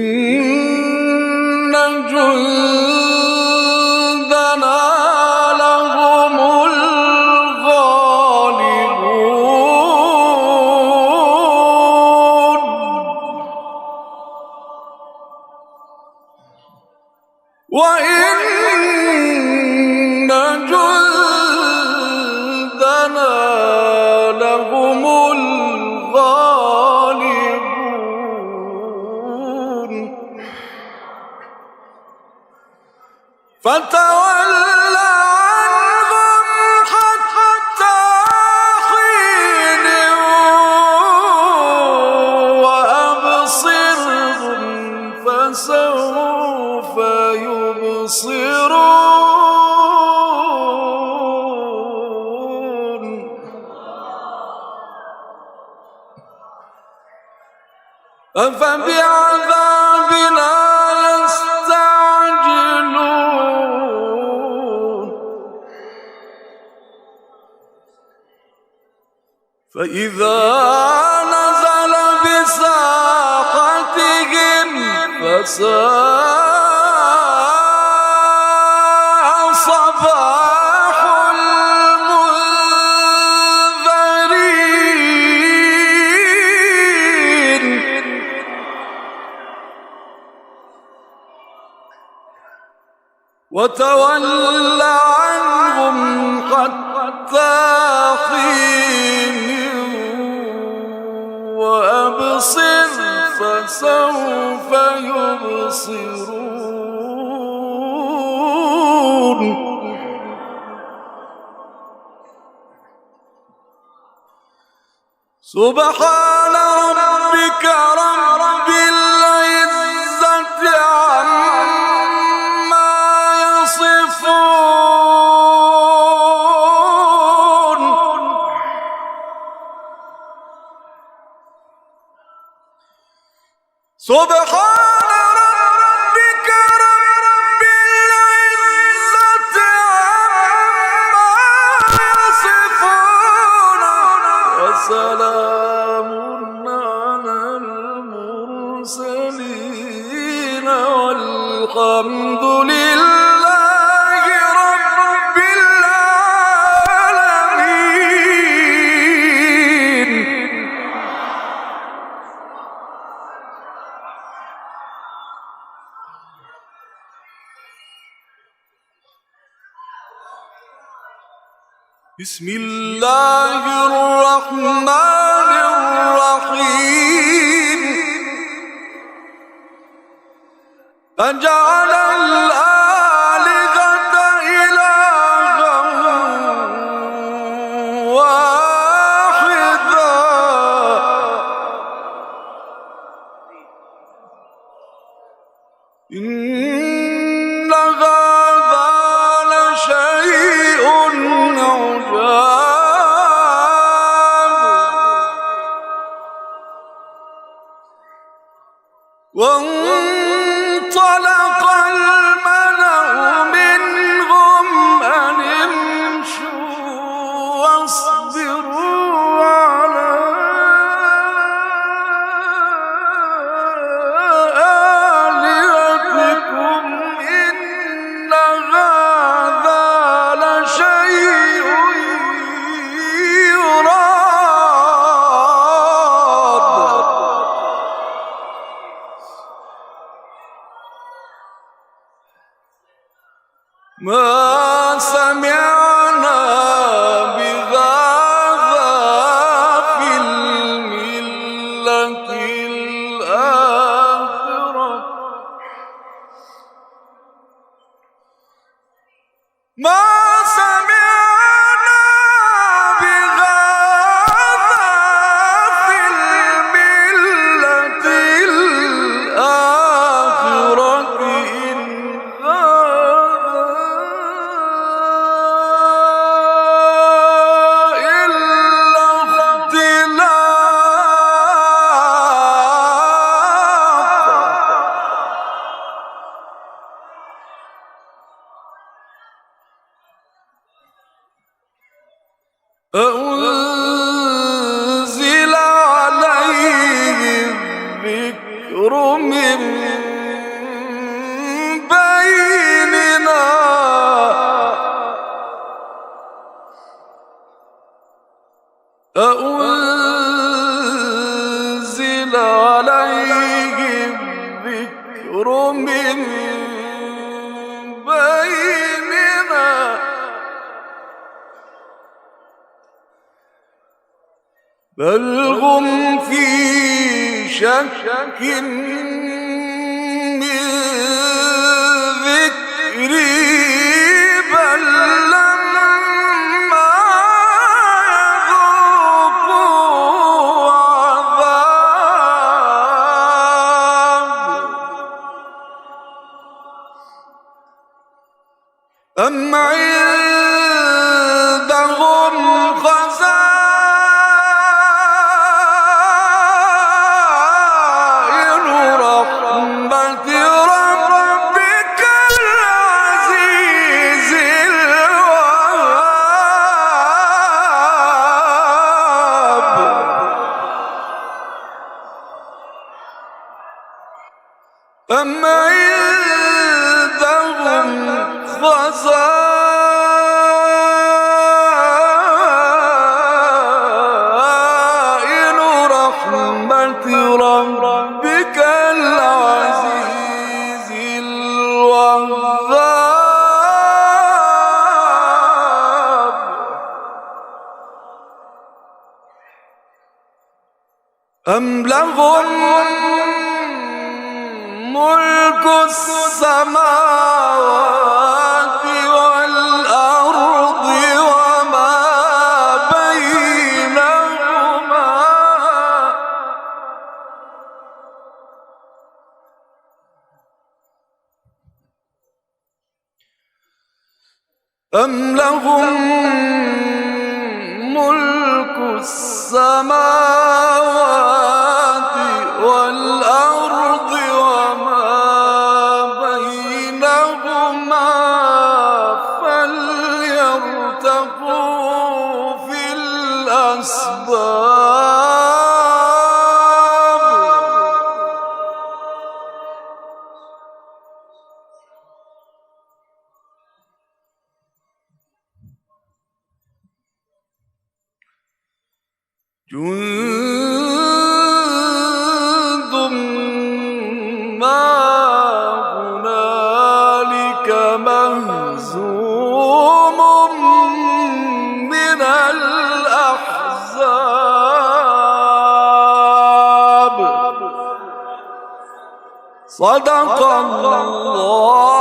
إن جندنا لهم الغالبون وإن جندنا لهم الغالبون فتول عنهم حتى حين وأبصرهم فسوف يبصرون أفبعذابنا يستعجلون فإذا نزل بساحتهم فساء صباح المنذرين وتول عنهم حتى حين وأبصر فسوف يبصرون سبحان ربك رب العزة عما يصفون سبحان ربك رب العزة عما يصفون وسلام على المرسلين والحمد لله رب العالمين. بسم الله الرحمن الرحيم أجعل الآلهة إلها واحدا إن هذا لشيء وانطلق الملأ منهم أن امشوا واصبروا على آلهتكم إن هذا لشيء يراد ما سمعنا بهذا في الملة الآخرة ما سمعنا بهذا في الملة الآخرة إن هذا بل هم في شك من ذكري بل لما يذوقوا عذاب أم عندهم خزائن رحمة ربك العزيز الوهاب أم عندهم خزائن رحمة ربك العزيز الوهاب أم لهم ملك السماوات والأرض وما بينهما أم لهم ملك السماوات والأرض وما بينهما فليرتقوا في الأسباب جند ما هنالك مهزوم من الأحزاب صدق الله